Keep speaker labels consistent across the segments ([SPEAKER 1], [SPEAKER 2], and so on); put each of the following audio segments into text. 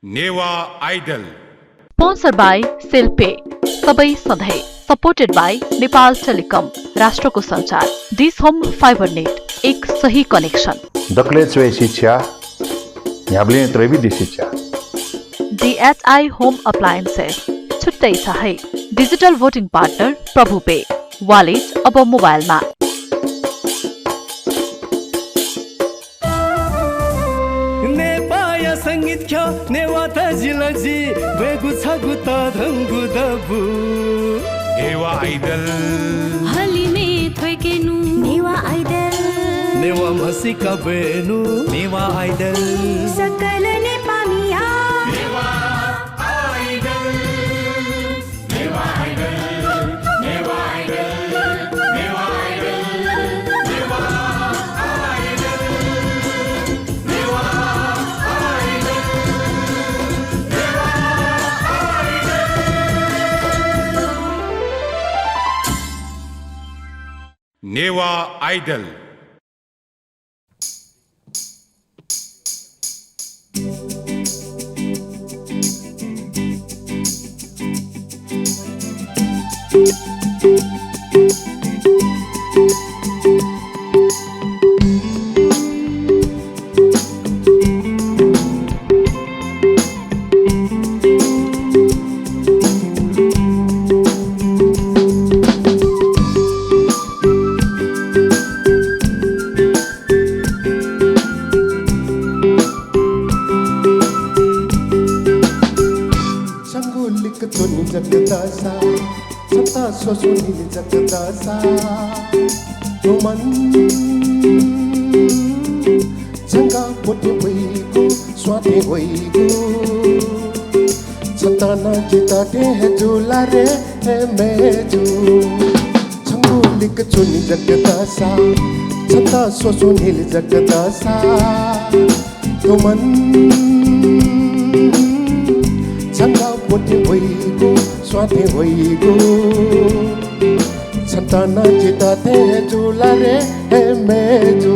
[SPEAKER 1] Newa idol
[SPEAKER 2] sponsor by सेल्पे सबै सधैँ supported by Nepal telecom राष्ट्रको सञ्चार दिस होम फाइबर नेट एक सही कनेक्सन
[SPEAKER 3] दक्लेचवे शिक्षा ह्याब्ले त्रैविध्य शिक्षा
[SPEAKER 2] DHI होम अप्लायन्सेस छुट्टै छ है digital voting partner Prabhu pay wallet अब मोबाइलमा
[SPEAKER 4] संगीत ख्या नेवाता जिलजी बेगु छगु त धंगु दबु
[SPEAKER 1] नेवा आइडल
[SPEAKER 5] हलिमे थोकेनु नेवा आइडल
[SPEAKER 4] नेवा मसिका बेनु
[SPEAKER 1] नेवा आइडल
[SPEAKER 5] सकल नेपामिया
[SPEAKER 1] Newa idol Newa idol Newa idol Newa idol Newa Newa idol
[SPEAKER 4] जगदासा सत्ता सोसुनी जगदासा तुमन जंगा पोटे वहीको स्वाति वहीको सताना जिताते हैं झूला रे है मेजू छंगुलिक चुनी जगदासा सत्ता सोसुनी जगदासा तुमन जंगा पोटे वहीको स्वाति वहीको सताना जिताते हैं झूला रे है मेजू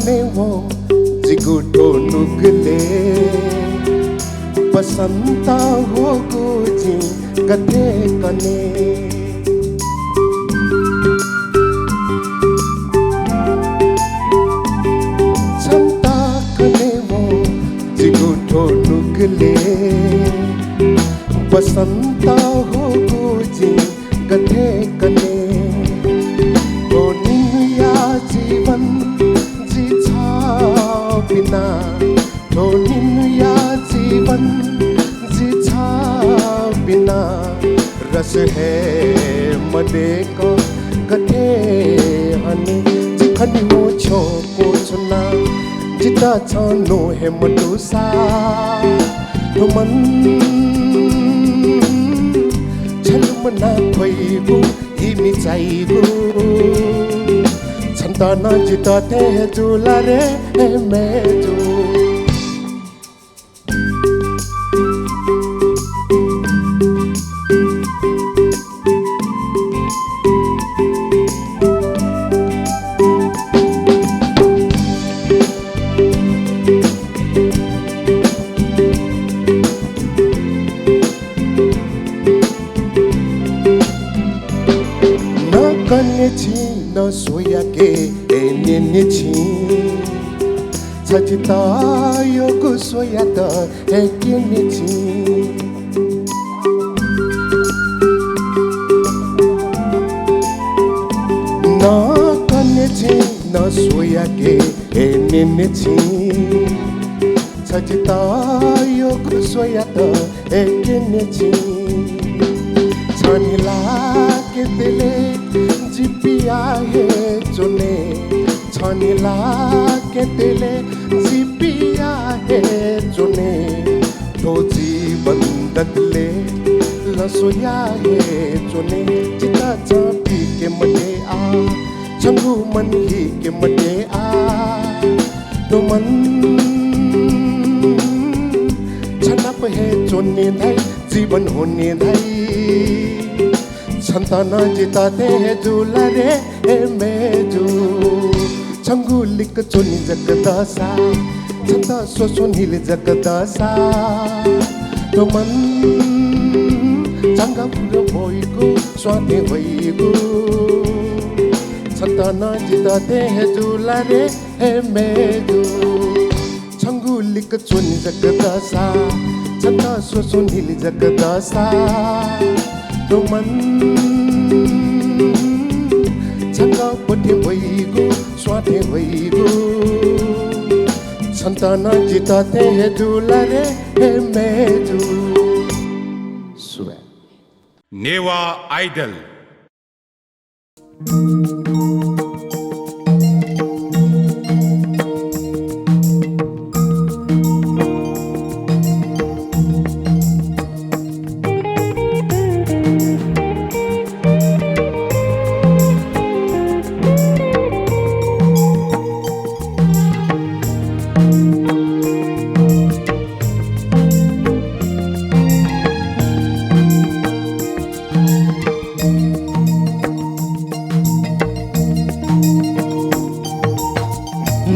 [SPEAKER 4] नेवो जिगुटो नुगले बसंता हो गुजी गते कने संता कनेवो जिगुटो नुगले बसंता हो गुजी गते कने दुनिया जीवन बिना धोनिनु या जीवन जिछा बिना रस है मदे को कथे हने जिखनी मो छो को सुना जिता छनो है मटुसा तुमन छलमना खोइगु हिमी चाहिगु संताना जिताते हैं झूला रे मेजू न कन्ने छी न सोया के एने छी सचिता योग सोया त है केने छी न कन्ने छी न सोया के एने छी सचिता योग सोया त है केने छी छनिला के दिले जिपिया है जोने छनिला के दिले जिपिया है जोने तो जीवन दगले लसोया है जोने चिता चापी के मटे आ छंगू मन ही के मटे आ तो मन छनप है चोने धाई जीवन होने धाई संताना जिताते हैं दूल्हा रे हे मेजू छंगू लिक चोनी जगदासा छंदा सोसो नील जगदासा तो मन चंगा पुरो भोइगु स्वाते भइगु संताना जिताते हैं दूल्हा रे हे मेजू छंगू लिक चोनी जगदासा छंदा सोसो नील जगदासा तो मन चंगा पठे भइगु स्वाते भइगु संताना जिताते हैं दूल्हा रे हे मेजू
[SPEAKER 1] नेवा आइडल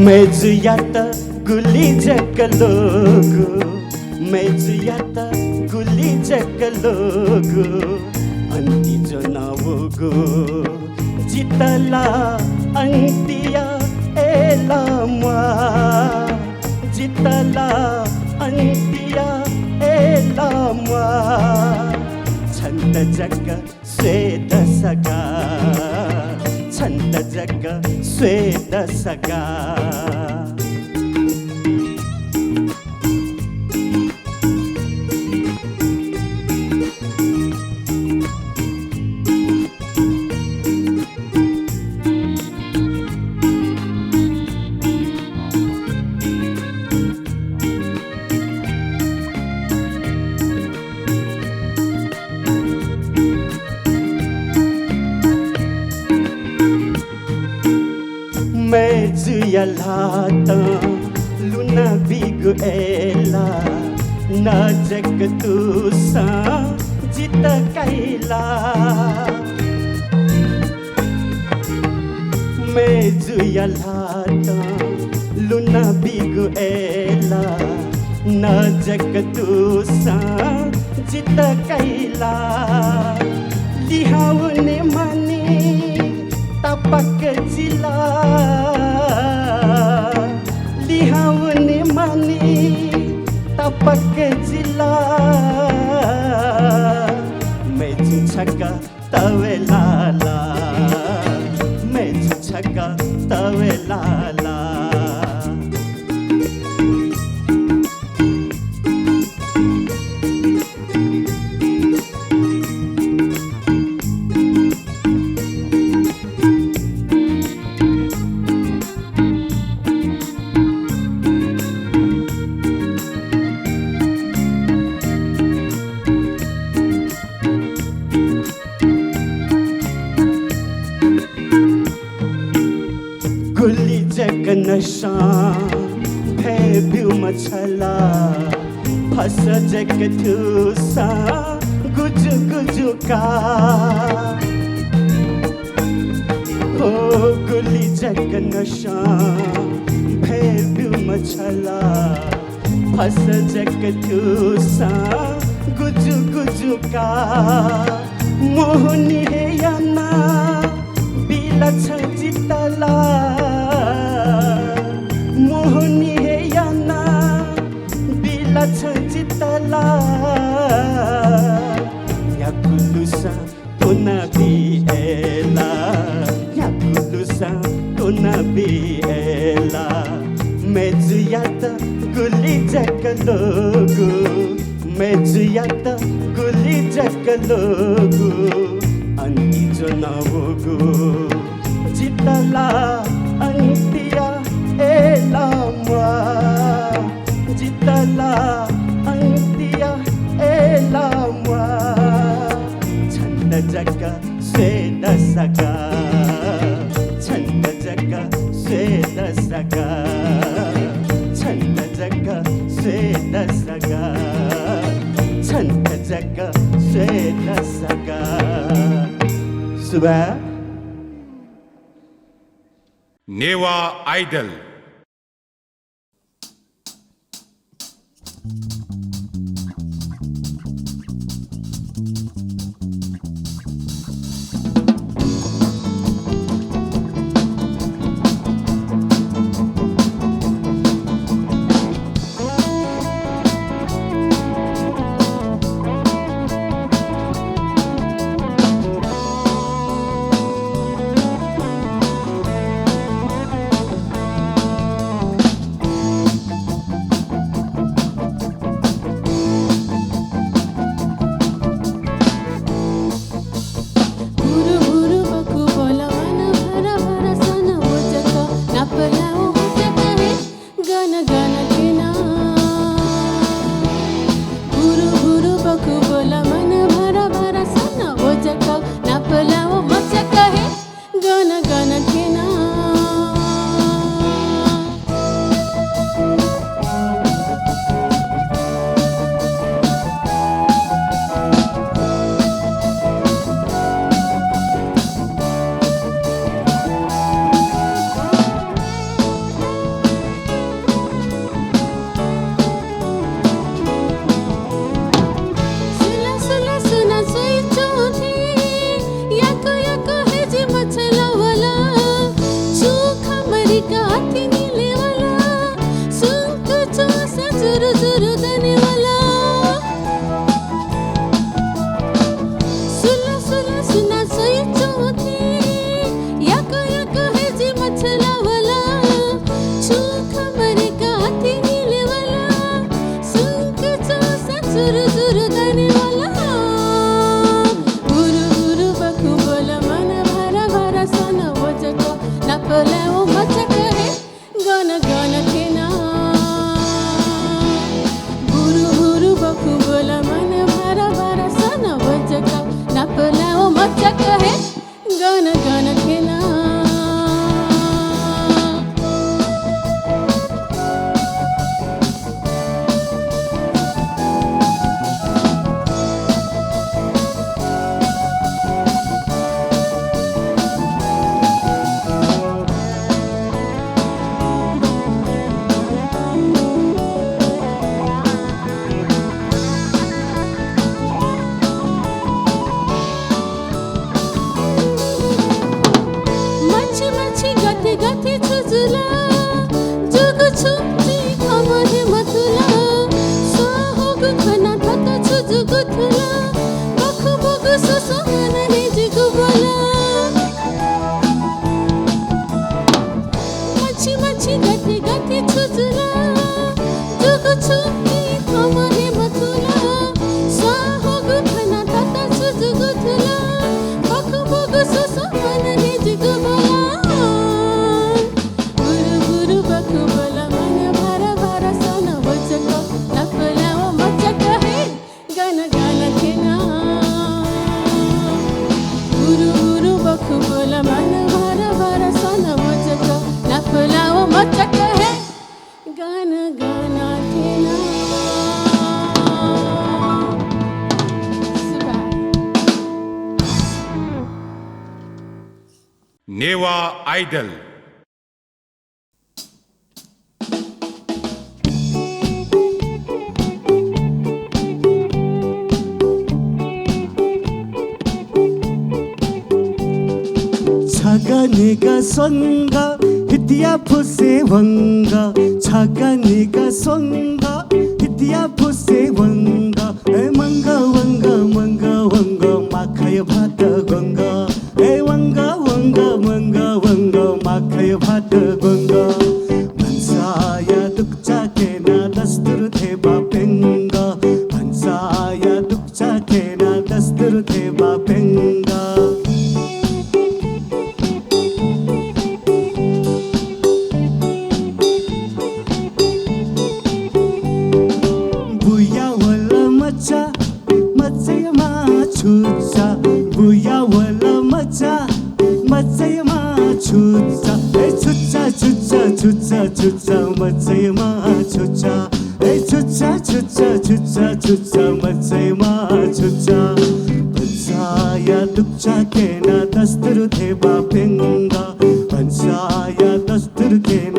[SPEAKER 6] मेजुयात गुली जकलोगो मेजुयात गुली जकलोगो अंती जनावोगो जितला अंतिया एलामा जितला अंतिया एलामा छंद जग स्वेद सगा छंद जग स्वेद सगा मेजुयलाता लुना बिगु एला न जग तुसा जित कैला मेजुयलाता लुना बिगु एला न जग तुसा जित कैला लिहावने माने तपक जिला लिहावने माने तपक जिला मैं छक्का तवे लाला मैं छक्का तवे लाला गुली जग नशा भेब्यू मछला फस जग थूसा गुज गुजु का हो गुली जग नशा भेब्यू मछला फस जग थूसा गुज गुजु का मोहनी है याना बिलछ जितला मोहनी है याना बिलछ जितला याकुलुसा तोना बिएला याकुलुसा तोना बिएला मेजुयात गुली जकलोगो मेजुयात गुली जकलोगो अंती जनावोगो जितला अंतिया एलामा जितला अंतिया एलामा छंद जग स्वेदसका छन्द जग्गा स्वेदसका छन्द जग्गा स्वेदसका छन्द जग्गा स्वेदसका सुबह
[SPEAKER 1] नेवा आइडल नेवा आइडल
[SPEAKER 6] छागानेगा संग हितिया फुसे वंग छागानेगा संग हितिया फुसे वंग ए मंग वंग मंग वंग माखय भात गंग ए वंग वंग मंग वंग माखय भात गंग भन्साया दुखचा केना दस्तुर थे बापेंग भन्साया दुखचा केना दस्तुर थे बापेंग Buya wala मचैमा छुच्चा ए छुच्चा छुच्चा छुच्चा छुच्चा मचैमा छुच्चा भन्छ या दुख्छ केन दस्तुर थेबा पेङ्गा भन्छ या दस्तुर केन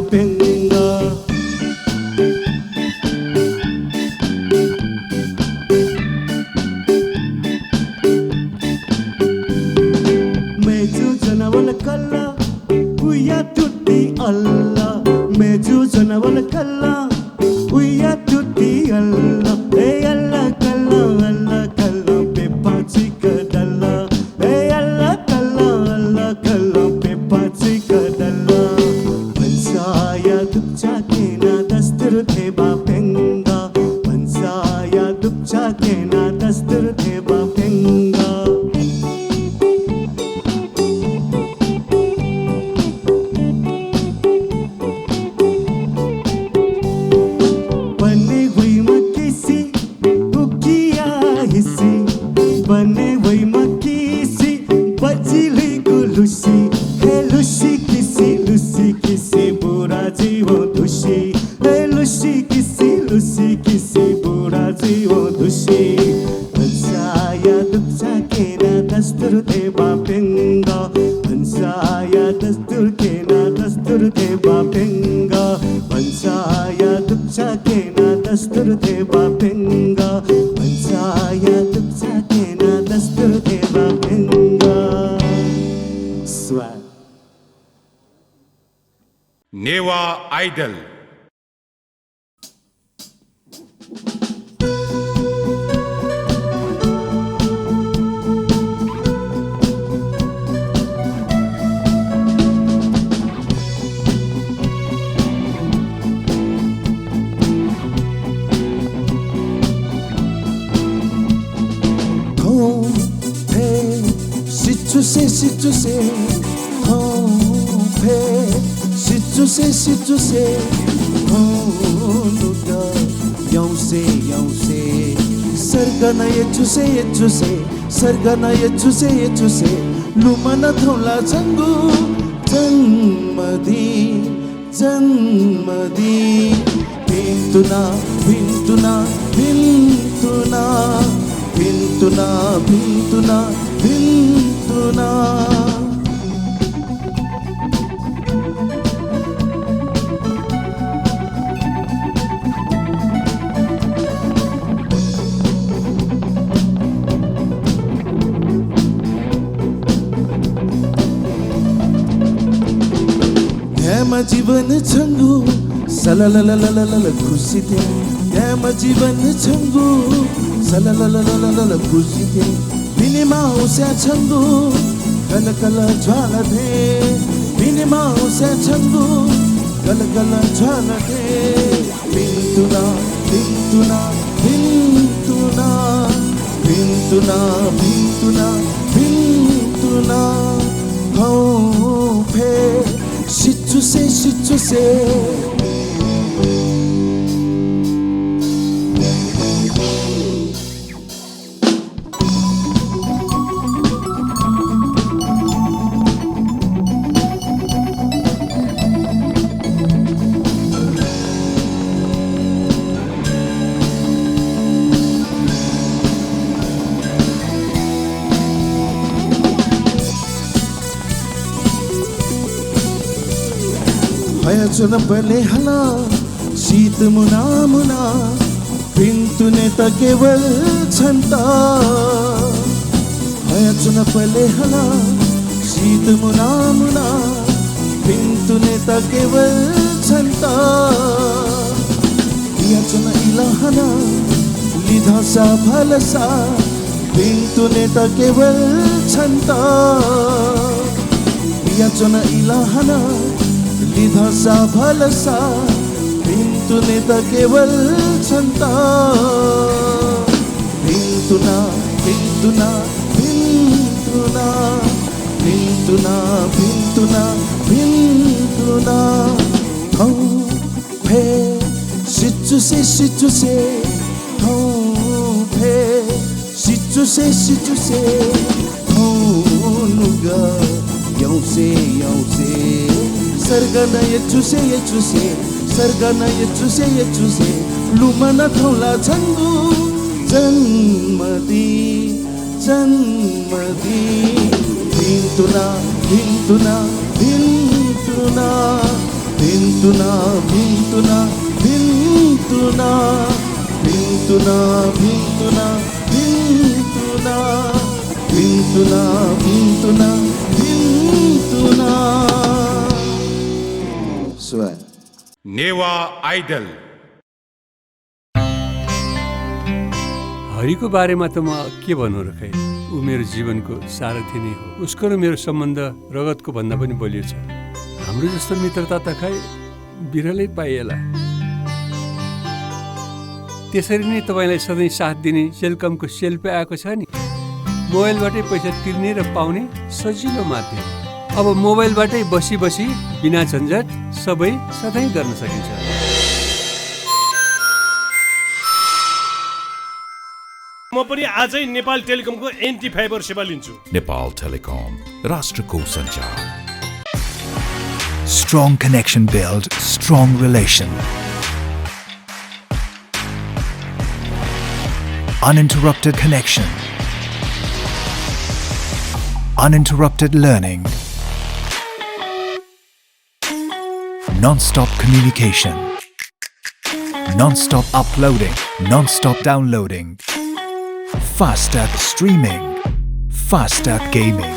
[SPEAKER 6] पेङ्गा मेजु जनवल कल्ला उया तुtti alla मेजु जनवल कल्ला उया तुtti alla ए alla कल्ला पेपा चिकदल्ला ए alla कल्ला पेपा चिकदल्ला भन्छ या दुख्छ केन दस्तुर थेबा पेङ्गा भन्छ या दुख्छ केन दस्तुर थेबा पेङ्गा बने हुई मक्कीसी उकिया हिस्सी बने हुई मक्कीसी बजिली गुलुसी हे लुसी किसी बुरा जीवो दुषी हे लुसी किसी बुरा जीवो दुषी भन्छ या दुख्छ केन दस्तुर थेबा पेङ्गा भन्छ या दस्तुर थेबा पेङ्गा भन्छ या दुख्छ केन दस्तुर थेबा पेङ्गा भन्छ या दुख्छ केन दस्तुर थेबा पेङ्गा स्वाद
[SPEAKER 1] नेवा आइडल
[SPEAKER 4] Situse, nuga, yause, sargana yechuse, lumana thola changu, janmadi, bintuna. ह्यामा जीवन छंगु सलललललल खुसी थे ह्यामा जीवन छंगु सलललललल खुसी थे बिनेमा उस्या छंगु कल कल ज्वाला थे बिनेमा उस्या छंगु कल कल ज्वाला थे बिन्तुना बिन्तुना बिन्तुना बिन्तुना बिन्तुना बिन्तुना हौ फे Situse Hayatuna pale hala शीत मुना मुना पिंतुने त केवल छन्ता hayatuna pale hala शीत मुना मुना पिंतुने त केवल छन्ता hayatuna ilahana लिधासा फलसा पिंतुने त केवल छन्ता hayatuna ilahana लिधासा फलसा पिन्तुने त केवल छन्ता पिन्तुना पिन्तुना पिन्तुना पिन्तुना पिन्तुना पिन्तुना हौ फे सिचुसे हौ फे सिचुसे हौ नुगा यौसे सरगना ये चुसे सरगना ये चुसे लुमन थौला छंगु जन्मदी भिन्तुना भिन्तुना भिन्तुना भिन्तुना भिन्तुना भिन्तुना भिन्तुना भिन्तुना भिन्तुना भिन्तुना भिन्तुना भिन्तुना स्वर
[SPEAKER 1] नेवा आइडल।
[SPEAKER 7] हरिको बारेमा त म के भन्नु र खै, ऊ मेरो जीवनको सारथी नै हो। उसको र मेरो सम्बन्ध रगतको भन्दा पनि बलियो छ। हाम्रो जस्तो मित्रता त खै बिरलै पाइएला। त्यसरी नै तपाईँलाई सधैँ साथ दिने सेलकमको सेल्पे आएको छ नि, मोबाइलबाटै पैसा तिर्ने र पाउने सजिलो माध्यम। अब मोबाइलबाटै बसी बिना झन्झट सबै सधैँ गर्न सकिन्छ।
[SPEAKER 8] म पनि आजै नेपाल टेलिकमको एन्टी फाइबर सेवा लिन्छु।
[SPEAKER 9] नेपाल टेलिकम, राष्ट्रको सञ्चार।
[SPEAKER 10] Strong connection build strong relation. Uninterrupted connection. Uninterrupted learning. Non-stop communication. Non-stop uploading. Non-stop downloading. Faster streaming. Faster gaming.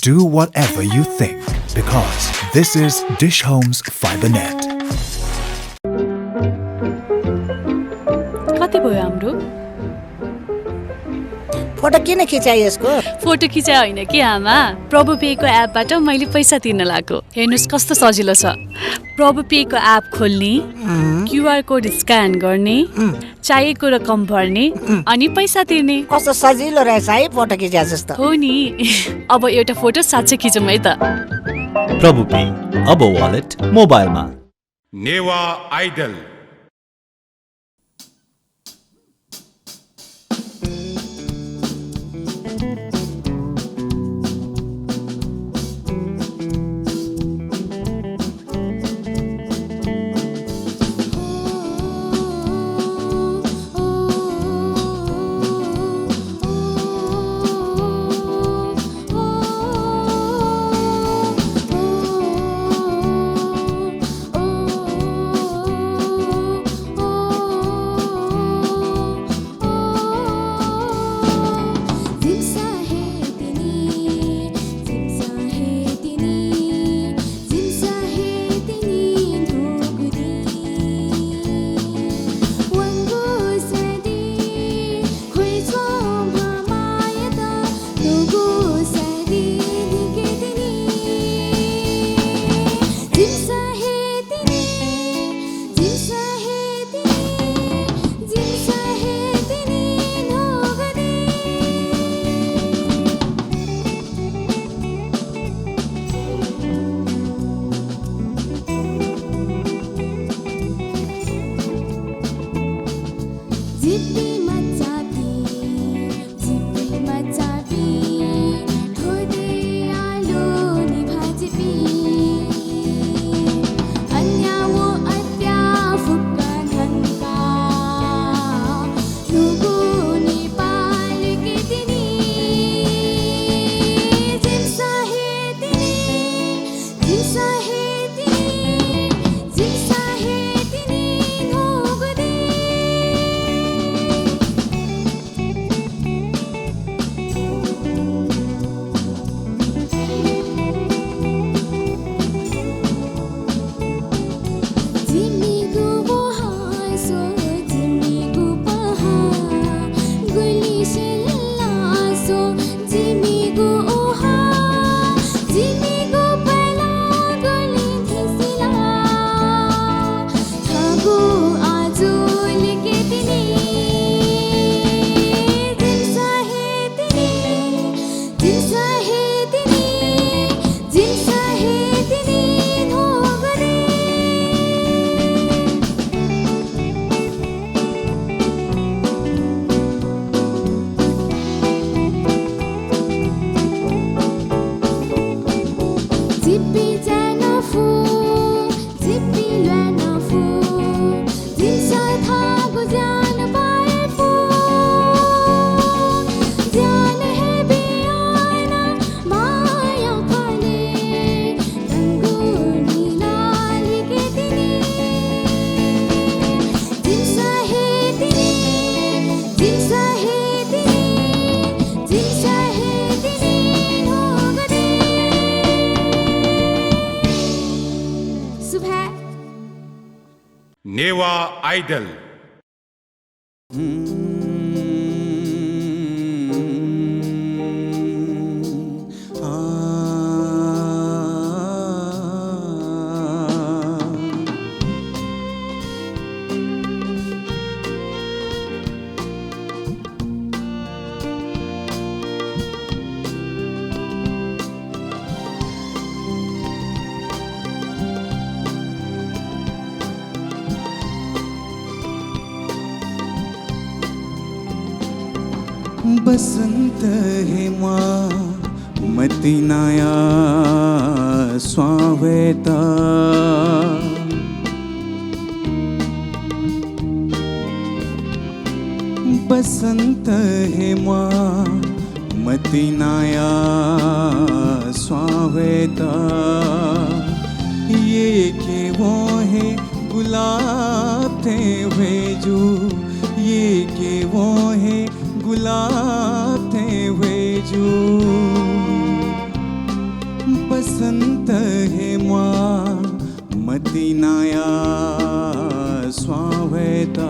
[SPEAKER 10] Do whatever you think, because this is Dish Home's FiberNet.
[SPEAKER 11] कति भयो हाम्रो?
[SPEAKER 12] Photo किन खिचाइ यसको?
[SPEAKER 11] Photo खिचाइ होइन कि आमा, प्रभु phaco एपबाट मैले पैसा तिर्न लाग्यो। हेर्नुस् कस्तो सजिलो छ। प्रभु पेको एप खोल्ने, क्युआर कोड स्क्यान गर्ने, चाहिएको रकम भर्ने अनि पैसा तिर्ने।
[SPEAKER 12] कस्तो सजिलो रहेछ है फोटो खिचा जस्तो।
[SPEAKER 11] हो नि। अब एउटा फोटो साच्चै खिचौँ है त।
[SPEAKER 13] प्रभु पे अब वालेट मोबाइलमा।
[SPEAKER 1] नेवा आइडल। आइडल
[SPEAKER 6] बसंत है माँ मतिनाया स्वावेता बसंत है माँ मतिनाया स्वावेता ये के वो है गुलाब थे वे जो ये के वो है गुलाब थे वे जो बसंत है माँ मतिनाया स्वावेता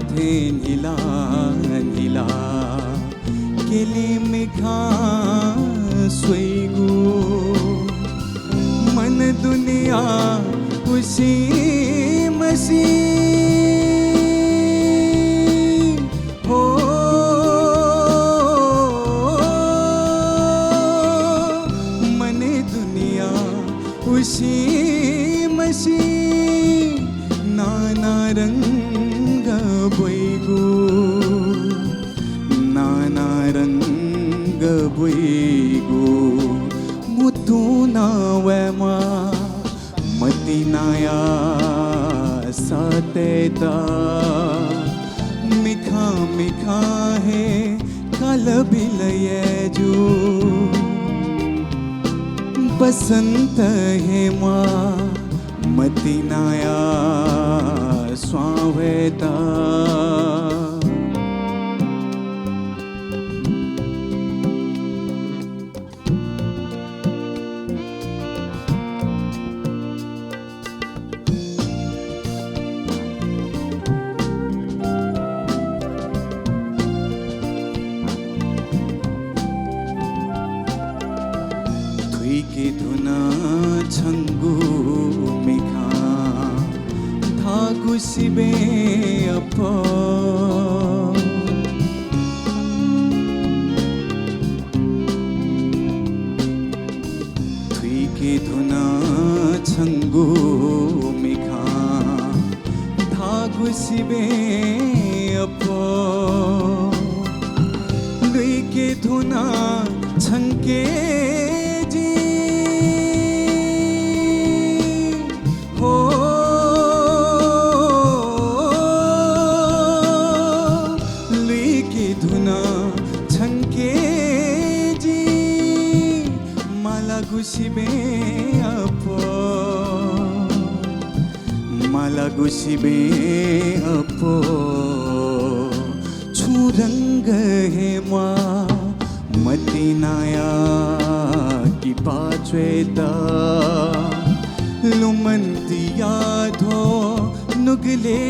[SPEAKER 6] थे नीला नीला केली मिखा स्वेगो मन दुनिया खुशी मसी हो मन दुनिया खुशी मसी नाना रंग बोइगो नाना रंग बोइगो मुतु नावेमा मतिनाया सतेता मिखा मिखा है कल बिलये जो बसंत है माँ मतिनाया स्वावेता थुई के धुना छंगू मिखा गुसिबे अपो थुई के धुना छंगु मिखा था गुसिबे अपो लुई के धुना छंके जी हो गुसिबे अपो माला गुसिबे अपो छु रंग है माँ मतिनाया की पाचवेता लुमंती यादो नुगले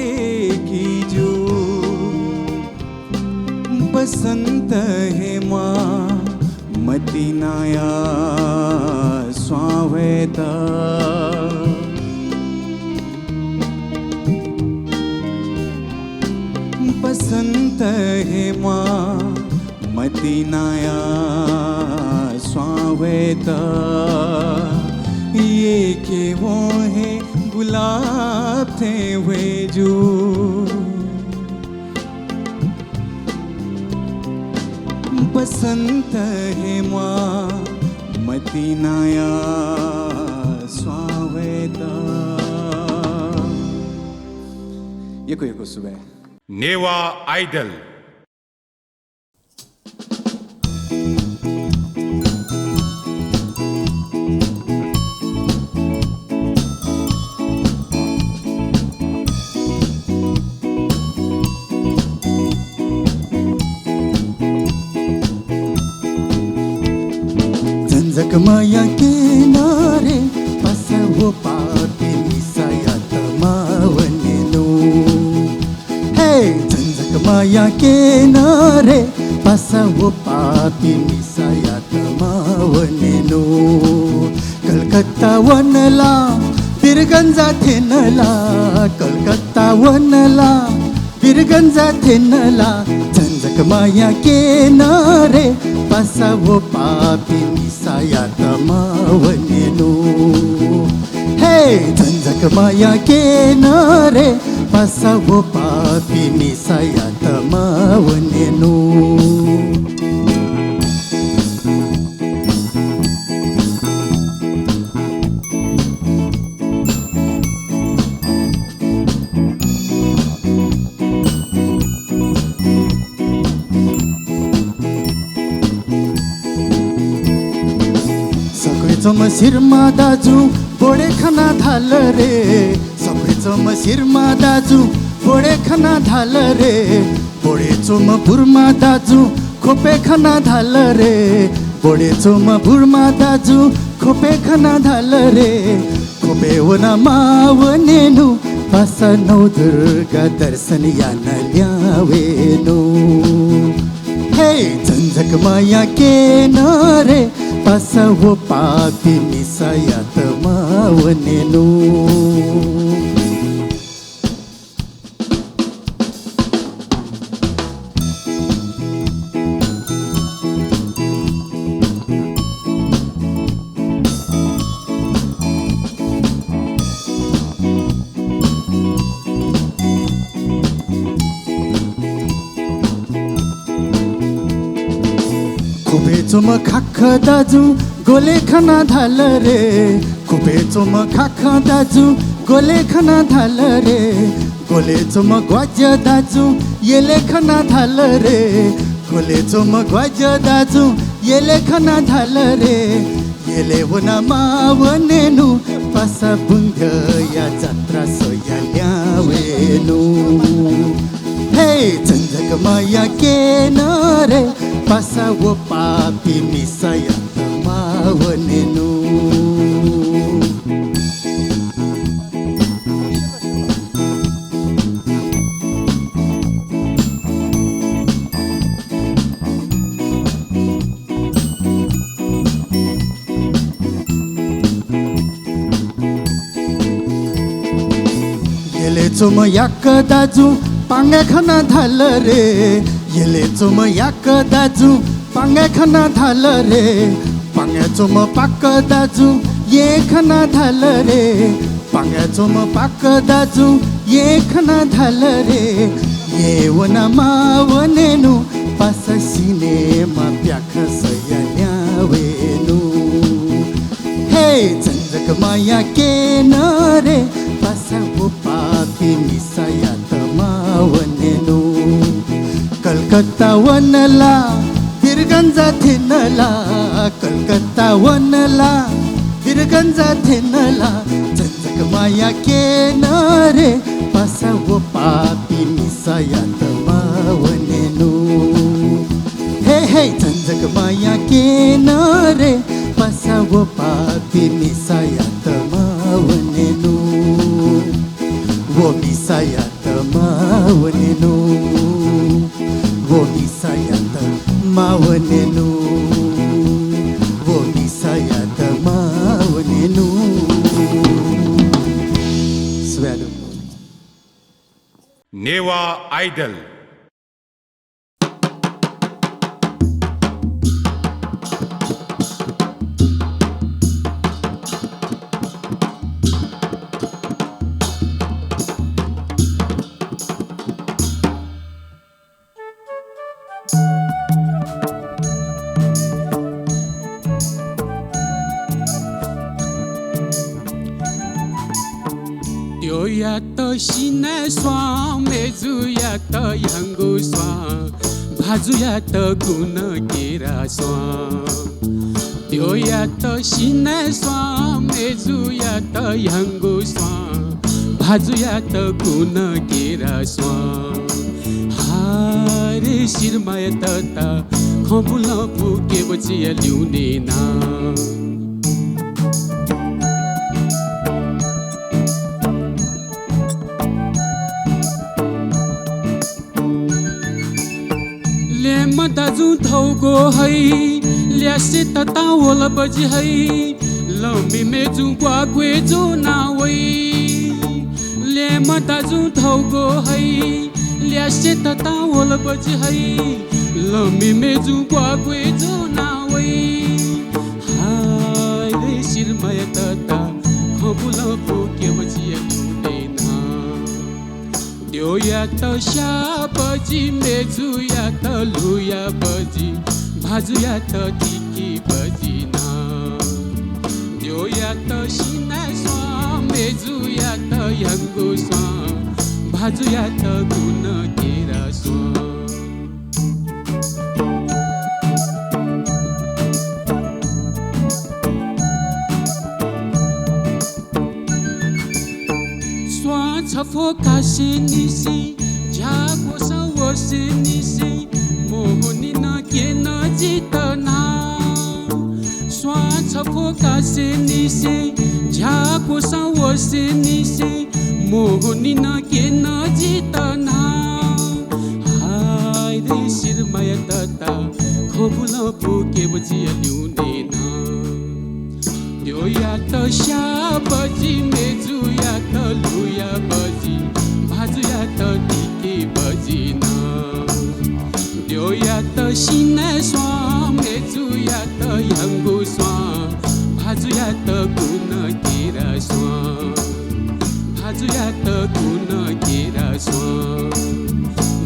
[SPEAKER 6] की जो बसंत है माँ मतिनाया स्वावेता बसंत है माँ मतिनाया स्वावेता ये के वो है गुलाब थे वे जो वसंत हेमा मतिनाया स्वावेता यको सुबह
[SPEAKER 1] नेवा आइडल
[SPEAKER 6] झंझकमाया किनारे पसवो पापी मिसायात मावनेनो हे झंझकमाया किनारे पसवो पापी मिसायात मावनेनो कलकत्ता वनला बिरगंजा थेनला कलकत्ता वनला बिरगंजा थेनला झंझकमाया किनारे पसवो पापी मिसायात मावनेनो हे झंझकमाया किनारे पसवो पापी मिसायात मावनेनो शिरमा दाजु बोडे खाना धाल रे सबै शिरमा दाजु बोडे खाना धाल रे बोडे चोम बुरमा दाजु खोपे खाना धाल रे बोडे चोम बुरमा दाजु खोपे खाना धाल रे खोपे वना मावनेनु पासा नौ दुर्गा दर्शन यान ल्यावेनु हे झंझकमाया किनारे पसवो पापी मिसायात मावनेनो चोम खाख दाजु गोले खाना धाल रे खुबे चोम खाख दाजु गोले खाना धाल रे गोले चोम ग्वाज दाजु येले खाना धाल रे गोले चोम ग्वाज दाजु येले खाना धाल रे येले वना मावनेनु पासा बुंग या जात्रा सोया ल्यावेनु हे झंझकमाया किनारे पसवो पापी मिसायात मावनेनु येले चोम याक दाजु पांगे खाना धाल रे येले चोम याक दाजु पांगे खाना धाल रे पांगे चोम पाक दाजु ये खाना धाल रे पांगे चोम पाक दाजु ये खाना धाल रे ये वना मावनेनु पास सिनेमा प्याख सयाल्यावेनु हे झंझकमाया किनारे पसवो पापी मिसायात मावनेनु कलकत्ता वनला बिरगंजा थेनला कलकत्ता वनला बिरगंजा थेनला झंझकमाया किनारे पसवो पापी मिसायात मावनेनु हे हे झंझकमाया किनारे पसवो पापी मिसायात मावनेनु वो मिसायात मावनेनु वो मिसायात मावनेनु वो मिसायात मावनेनु स्वॅलो
[SPEAKER 1] नेवा आइडल
[SPEAKER 14] या त सिना स्वाम मेजु या त याङ्गु स्वाम भाजु या त गुण केरा स्वाम त्यो या त सिना स्वाम मेजु या त याङ्गु स्वाम भाजु या त गुण केरा स्वाम हारे शिरमाया तता खबुल पुगेपछि ल्याउने ना दाजु थौगो है ल्यासे तता होल बजी है लम्बी मेजु ग्वाग्वे जो नावै ले म दाजु थौगो है ल्यासे तता होल बजी है लम्बी मेजु ग्वाग्वे जो नावै हाय रे शिरमाया तता खबुल पुगे बजी त्यो या त स्या बजी मेजु या त लुया बजी भाजु या त टिकी बजी ना त्यो या त सिना स्वा मेजु या त याङ्गु स्वा भाजु या त गुण केरा स्वा छफो कासे निसी झाको सवसे निसी मोहनी न के न जितना स्वा छफो कासे निसी झाको सवसे निसी मोहनी न के न जितना हाय रे शिरमाया तता खबुल पुगे बजी ल्याउने ना त्यो या त स्या बजी मेजु या त लुया बजी भाजु या त टिके बजी ना त्यो या त सिना स्वा मेजु या त याङ्गु स्वा भाजु या त गुण केरा स्वा भाजु या त गुण केरा स्वा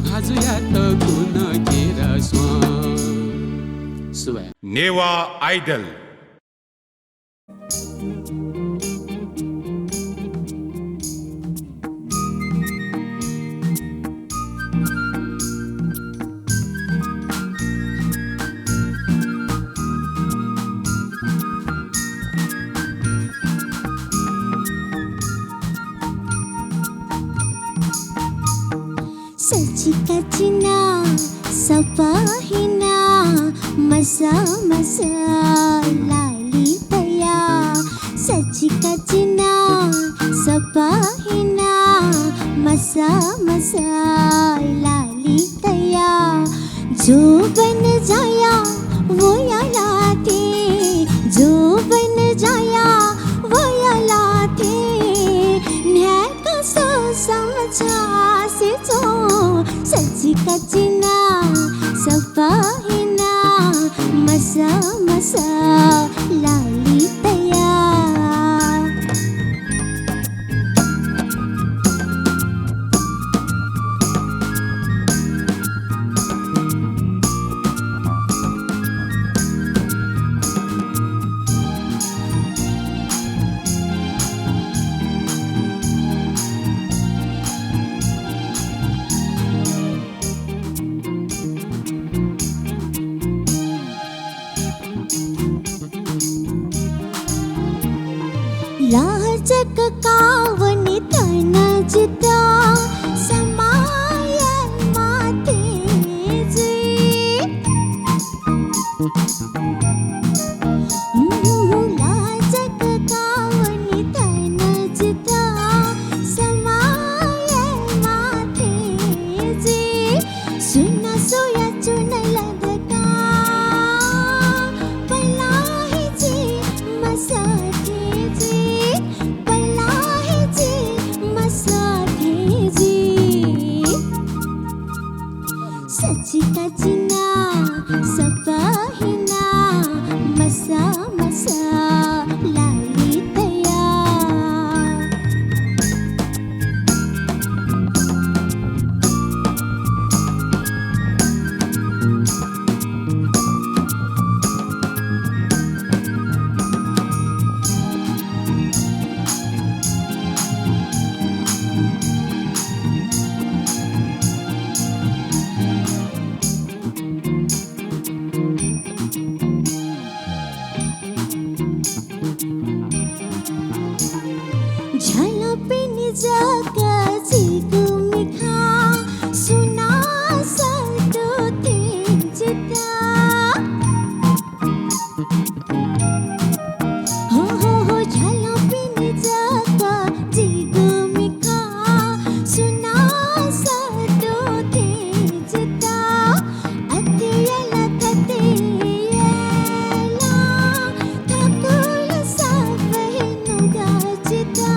[SPEAKER 14] भाजु या त गुण केरा स्वा सुवा
[SPEAKER 1] नेवा आइडल
[SPEAKER 5] सचिका चिना सपाहिना मसा मसा लाली तया सचिका चिना सपाहिना मसा मसा लाली तया जो बन जाया वो या लाते जो बन जाया वो या लाते न्याय का सो समझा से जो सचिका चिना सपाहिना मसा मसा लाली तया लाजक कावनी तन जिता समायन माते जी लाजक कावनी तन जिता समायन माते जी सुना सोया चुन लगता पलाही जी मसाते जी सचिका चिना सपाहिना जगा जीगु मिठा सुना सर्दो तेजता हो झला पिन जगा जीगु मिठा सुना सर्दो तेजता अतियला ततियला थाकुल सावै नुगाचिता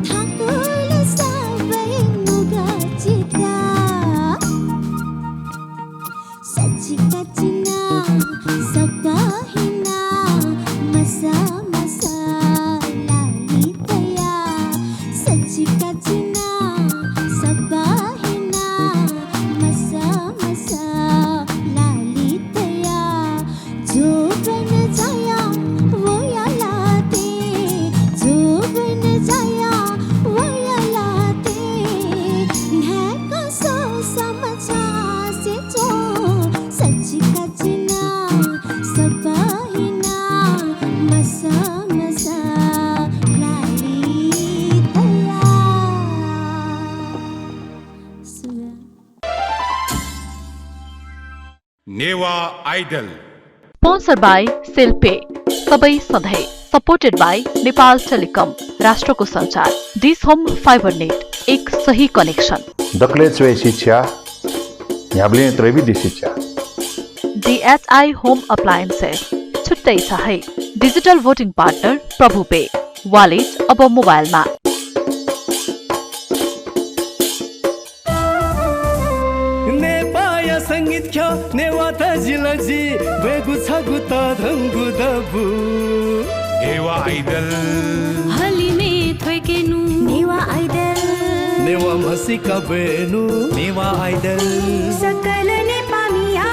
[SPEAKER 5] थाकुल सावै नुगाचिता सच्ची कचिना सपाहिना मसा मसा लालितया सच्ची कचिना सपाहिना मसा मसा लालितया जो बन जाया वो या लाते जो बन जाया वो या लाते है कसो समझा से जो सच्ची कचिना सपाहिना मसा मसा लालितया
[SPEAKER 1] नेवा आइडल
[SPEAKER 2] स्पोन्सर बाई सेल्पे सबै सधैँ सपोर्टेड बाई नेपाल टेलिकम राष्ट्रको सञ्चार दिस होम फाइबर नेट एक सही कनेक्सन
[SPEAKER 3] दक्लेच वेशिच्या ह्याब्ले त्रैविधि शिक्षा
[SPEAKER 2] DHI होम अप्लायन्सेस छुट्टै छ है digital voting partner Prabhu pay wallet अब मोबाइलमा
[SPEAKER 6] नेपाया संगीत ख्या नेवाता जिलजी बेगु छगु त धंगु दबु
[SPEAKER 1] नेवा आइडल
[SPEAKER 5] हलिमे थोइकेनु नेवा आइडल
[SPEAKER 6] नेवा मसिका बेनु नेवा आइडल
[SPEAKER 5] सकल नेपामिया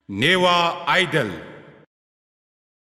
[SPEAKER 1] नेवा आइडल